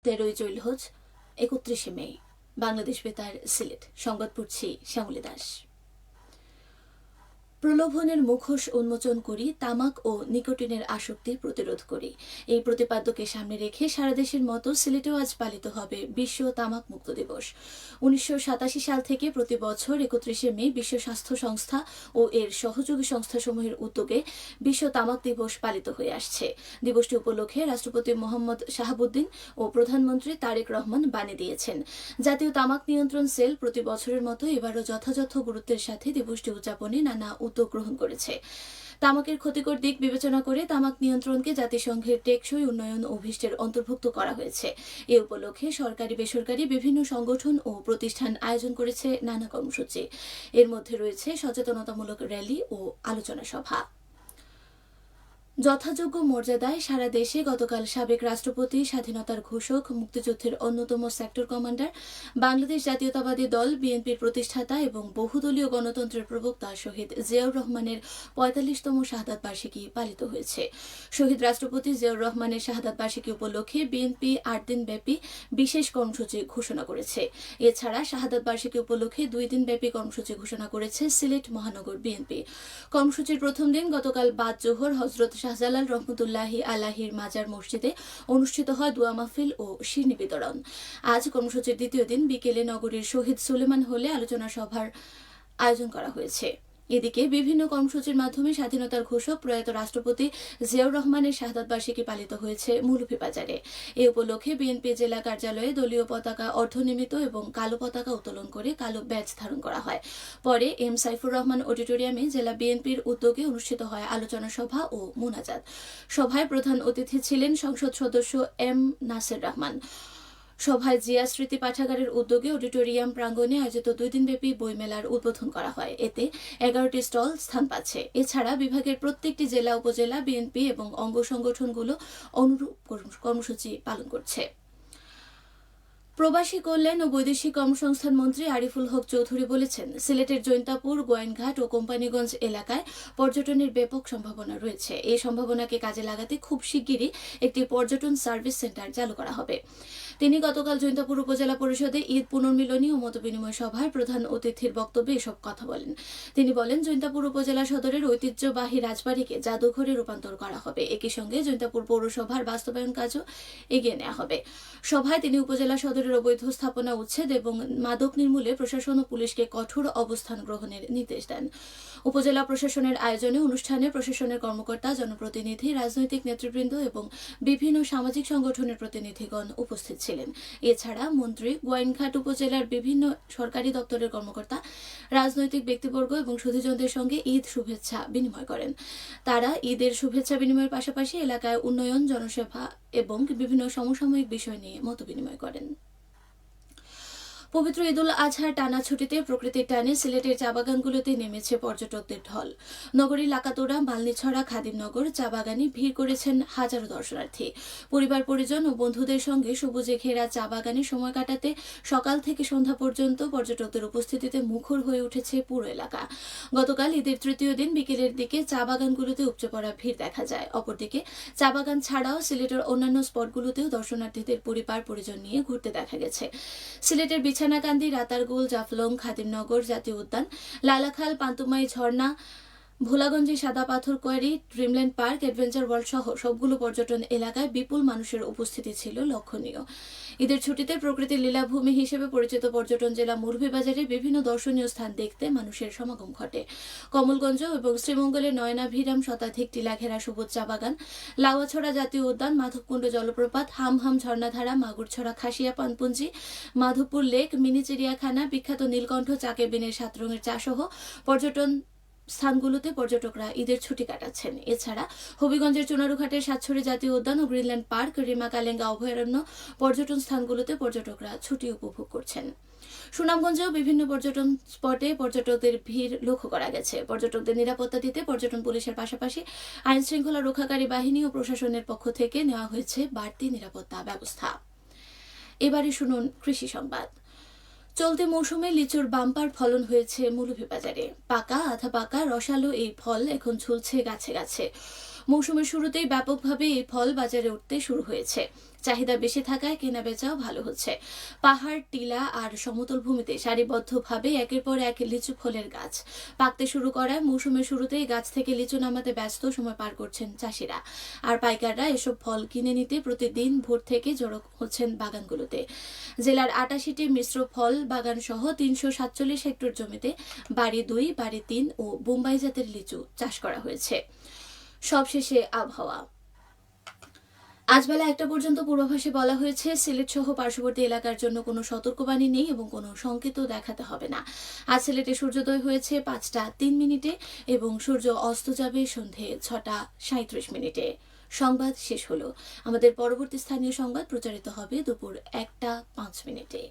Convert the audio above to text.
13ই জুলহজ 31শে মে। বাংলাদেশ বেতার, সিলেট। সংবাদ পড়ছি শ্যামলী দাস। প্রলোভনের মুখোশ উন্মোচন করি, তামাক ও নিকোটিনের আসক্তি প্রতিরোধ করি। এই প্রতিপাদ্যকে সামনে রেখে সারা দেশের মতো সিলেটেও আজ পালিত হবে বিশ্ব তামাক মুক্ত দিবস। 1987 সাল থেকে প্রতি বছর 31শে মে বিশ্ব স্বাস্থ্য সংস্থা ও এর সহযোগী সংস্থাসমূহের উদ্যোগে বিশ্ব তামাক দিবস পালিত হয়ে আসছে। দিবসটি উপলক্ষে রাষ্ট্রপতি মোহাম্মদ শাহাবুদ্দিন ও প্রধানমন্ত্রী তারেক রহমান বাণী দিয়েছেন। জাতীয় তামাক নিয়ন্ত্রণ সেল প্রতি বছরের মতো এবারও যথাযথ গুরুত্বের সাথে দিবসটি উদযাপনে নানা উদ্যোগ গ্রহণ করেছে। তামাকের ক্ষতিকর দিক বিবেচনা করে তামাক নিয়ন্ত্রণকে জাতিসংঘের টেকসই উন্নয়ন অভিষ্টের অন্তর্ভুক্ত করা হয়েছে। এ উপলক্ষে সরকারি বেসরকারি বিভিন্ন সংগঠন ও প্রতিষ্ঠান আয়োজন করেছে নানা কর্মসূচি। এর মধ্যে রয়েছে সচেতনতামূলক র্যালি ও আলোচনা সভা। যথাযোগ্য মর্যাদায় সারা দেশে গতকাল সাবেক রাষ্ট্রপতি, স্বাধীনতার ঘোষক, মুক্তিযুদ্ধের অন্যতম সেক্টর কমান্ডার, বাংলাদেশ জাতীয়তাবাদী দল বিএনপির প্রতিষ্ঠাতা এবং বহুদলীয় গণতন্ত্রের প্রবক্তা শহীদ জিয়াউর রহমানের ৪৫তম শাহাদাত বার্ষিকী পালিত হয়েছে। শহীদ রাষ্ট্রপতি জিয়াউর রহমানের শাহাদাত বার্ষিকী উপলক্ষে বিএনপি ৮ দিনব্যাপী বিশেষ কর্মসূচি ঘোষণা করেছে। এছাড়া শাহাদাত বার্ষিকী উপলক্ষে 2 দিনব্যাপী কর্মসূচি ঘোষণা করেছে সিলেট মহানগর বিএনপি। কর্মসূচির প্রথম দিন গতকাল বাদ জোহর হযরত শাহজালাল রহমতুল্লাহি আলাহির মাজার মসজিদে অনুষ্ঠিত হয় দোয়া মাহফিল ও শিরনি বিতরণ। আজ কর্মসূচির দ্বিতীয় দিন বিকেলে নগরীর শহীদ সুলেমান হলে আলোচনা সভার আয়োজন করা হয়েছে। এদিকে বিভিন্ন কর্মসূচির মাধ্যমে স্বাধীনতার ঘোষক প্রয়াত রাষ্ট্রপতি জিয়াউর রহমানের শাহাদাত বার্ষিকী পালিত হয়েছে মৌলভীবাজারে। এ উপলক্ষে বিএনপি জেলা কার্যালয়ে দলীয় পতাকা অর্ধনির্মিত এবং কালো পতাকা উত্তোলন করে কালো ব্যাজ ধারণ করা হয়। পরে এম সাইফুর রহমান অডিটোরিয়ামে জেলা বিএনপির উদ্যোগে অনুষ্ঠিত হয় আলোচনা সভা ও মোনাজাত। সভায় প্রধান অতিথি ছিলেন সংসদ সদস্য এম নাসির রহমান। সভায় জিয়া স্মৃতি পাঠাগারের উদ্যোগে অডিটোরিয়াম প্রাঙ্গণে আয়োজিত 2 দিনব্যাপী বইমেলার উদ্বোধন করা হয়। এতে 11টি স্টল স্থান পাচ্ছে। এছাড়া বিভাগের প্রত্যেকটি জেলা উপজেলা বিএনপি এবং অঙ্গ সংগঠনগুলো অনুরূপ কর্মসূচি পালন করছে। প্রবাসী কল্যাণ ও বৈদেশিক কর্মসংস্থান মন্ত্রী আরিফুল হক চৌধুরী বলেছেন, সিলেটের জৈন্তাপুর, গোয়াইনঘাট ও কোম্পানিগঞ্জ এলাকায় পর্যটনের ব্যাপক সম্ভাবনা রয়েছে। এই সম্ভাবনাকে কাজে লাগাতে খুব শিগগিরই একটি পর্যটন সার্ভিস সেন্টার চালু করা হবে। তিনি গতকাল জৈন্তাপুর উপজেলা পরিষদে ঈদ পুনর্মিলনী ও মতবিনিময় সভায় প্রধান অতিথির বক্তব্যে এসব কথা বলেন। তিনি বলেন, জৈন্তাপুর উপজেলা সদরের ঐতিহ্যবাহী রাজবাড়িকে জাদুঘরে রূপান্তর করা হবে। একই সঙ্গে জৈন্তাপুর পৌরসভার বাস্তবায়ন কাজও এগিয়ে নেওয়া হবে। সভায় তিনি উপজেলা সদরের অবৈধ স্থাপনা উচ্ছেদ এবং মাদক নির্মূলে প্রশাসন ও পুলিশকে কঠোর অবস্থান গ্রহণের নির্দেশ দেন। উপজেলা প্রশাসনের আয়োজনে অনুষ্ঠানে প্রশাসনের কর্মকর্তা, জনপ্রতিনিধি, রাজনৈতিক নেতৃবৃন্দ এবং বিভিন্ন সামাজিক সংগঠনের প্রতিনিধিগণ উপস্থিত ছিলেন। এছাড়া মন্ত্রী গোয়াইনঘাট উপজেলার বিভিন্ন সরকারি দপ্তরের কর্মকর্তা, রাজনৈতিক ব্যক্তিবর্গ এবং সুধীজনদের সঙ্গে ঈদ শুভেচ্ছা বিনিময় করেন। তারা ঈদের শুভেচ্ছা বিনিময়ের পাশাপাশি এলাকায় উন্নয়ন, জনসেবা এবং বিভিন্ন সমসাময়িক বিষয় নিয়ে মতবিনিময় করেন। পবিত্র ঈদুল আজহার টানা ছুটিতে প্রকৃতির টানে সিলেটের চা বাগানগুলোতে নেমেছে পর্যটকদের ঢল। নগরীর লাকাতোড়া, মালনীছড়া, খাদিমনগর চা বাগানে ভিড় করেছেন হাজারো দর্শনার্থী। পরিবার পরিজন ও বন্ধুদের সঙ্গে সবুজে ঘেরা চা বাগানে সময় কাটাতে সকাল থেকে সন্ধ্যা পর্যন্ত পর্যটকদের উপস্থিতিতে মুখর হয়ে উঠেছে পুরো এলাকা। গতকাল ঈদের তৃতীয় দিন বিকেলের দিকে চা বাগানগুলোতে উপচে পড়া ভিড় দেখা যায়। অপরদিকে চা বাগান ছাড়াও সিলেটের অন্যান্য স্পটগুলোতেও দর্শনার্থীদের পরিবার পরিজন নিয়ে ঘুরতে দেখা গেছে। সিলেটের বিছানাকান্দি, রাতারগুল, জাফলং, খাদিমনগর জাতীয় উদ্যান, লালাখাল, পান্তুমাই ঝর্ণা, ভোলাগঞ্জে সাদা পাথর quarry, Dreamland park, adventure world সহ সবগুলো পর্যটন এলাকায় বিপুল মানুষের উপস্থিতি ছিল লক্ষণীয়। ঈদের ছুটিতে প্রকৃতির লীলাভূমি হিসেবে পরিচিত পর্যটন জেলা মৌলভীবাজারে বিভিন্ন দর্শনীয় স্থান দেখতে মানুষের সমাগম ঘটে। কমলগঞ্জ এবং শ্রীমঙ্গলের নয়নাভিরাম শতাধিক টিলাঘেরা সবুজ চা বাগান, লাউয়াছড়া জাতীয় উদ্যান, মাধবকুণ্ড জলপ্রপাত, হামহাম ঝর্ণাধারা, মাগুরছড়া খাসিয়া পানপুঞ্জি, মাধবপুর লেক, মিনি চিড়িয়াখানা, বিখ্যাত নীলকণ্ঠ চা কেবিনের 7 রঙের চা সহ পর্যটন স্থানগুলোতে পর্যটকরা ঈদের ছুটি কাটাচ্ছেন। এছাড়া হবিগঞ্জের চুনারুঘাটের সাতছড়ি জাতীয় উদ্যান ও গ্রিনল্যান্ড পার্ক, রিমা কালেঙ্গা অভয়ারণ্য পর্যটন স্থানগুলোতে পর্যটকরা ছুটি উপভোগ করছেন। সুনামগঞ্জেও বিভিন্ন পর্যটন স্পটে পর্যটকদের ভিড় লক্ষ্য করা গেছে। পর্যটকদের নিরাপত্তা দিতে পর্যটন পুলিশের পাশাপাশি আইন শৃঙ্খলা রক্ষাকারী বাহিনী ও প্রশাসনের পক্ষ থেকে নেওয়া হয়েছে বাড়তি নিরাপত্তা ব্যবস্থা। এবারে শুনুন কৃষি সংবাদ। চলতি মৌসুমে লিচুর বাম্পার ফলন হয়েছে মৌলভীবাজারে। পাকা, আধা পাকা, রসালো এই ফল এখন ঝুলছে গাছে গাছে। মৌসুমের শুরুতেই ব্যাপকভাবে এই ফল বাজারে উঠতে শুরু হয়েছে। চাহিদা বেশি থাকায় কেনা বেচাও ভালো হচ্ছে। পাহাড়, টিলা আর সমতল ভূমিতে সারিবদ্ধভাবে একের পর এক লিচু ফলের গাছ পাকতে শুরু করায় মৌসুমের শুরুতেই গাছ থেকে লিচু নামাতে ব্যস্ত সময় পার করছেন চাষিরা। আর পাইকাররা এসব ফল কিনে নিতে প্রতিদিন ভোর থেকে জড়ো হচ্ছেন বাগানগুলোতে। জেলার ৮৮টি মিশ্র ফল বাগান সহ ৩৪৭ হেক্টর জমিতে বাড়ি ২, বাড়ি ৩ ও বোম্বাই জাতের লিচু চাষ করা হয়েছে। সবশেষে আবহাওয়া। আজ বেলা ১টা পর্যন্ত পূর্বাভাসে বলা হয়েছে সিলেট সহ পার্শ্ববর্তী এলাকার জন্য কোনো সতর্কবাণী নেই এবং কোনো সংকেতও দেখাতে হবে না। আজ সিলেটে সূর্যোদয় হয়েছে ৫টা ৩ মিনিটে এবং সূর্য অস্ত যাবে সন্ধে ৬টা ৩৭ মিনিটে। সংবাদ শেষ হলো। আমাদের পরবর্তী স্থানীয় সংবাদ প্রচারিত হবে দুপুর ১টা ৫ মিনিটে।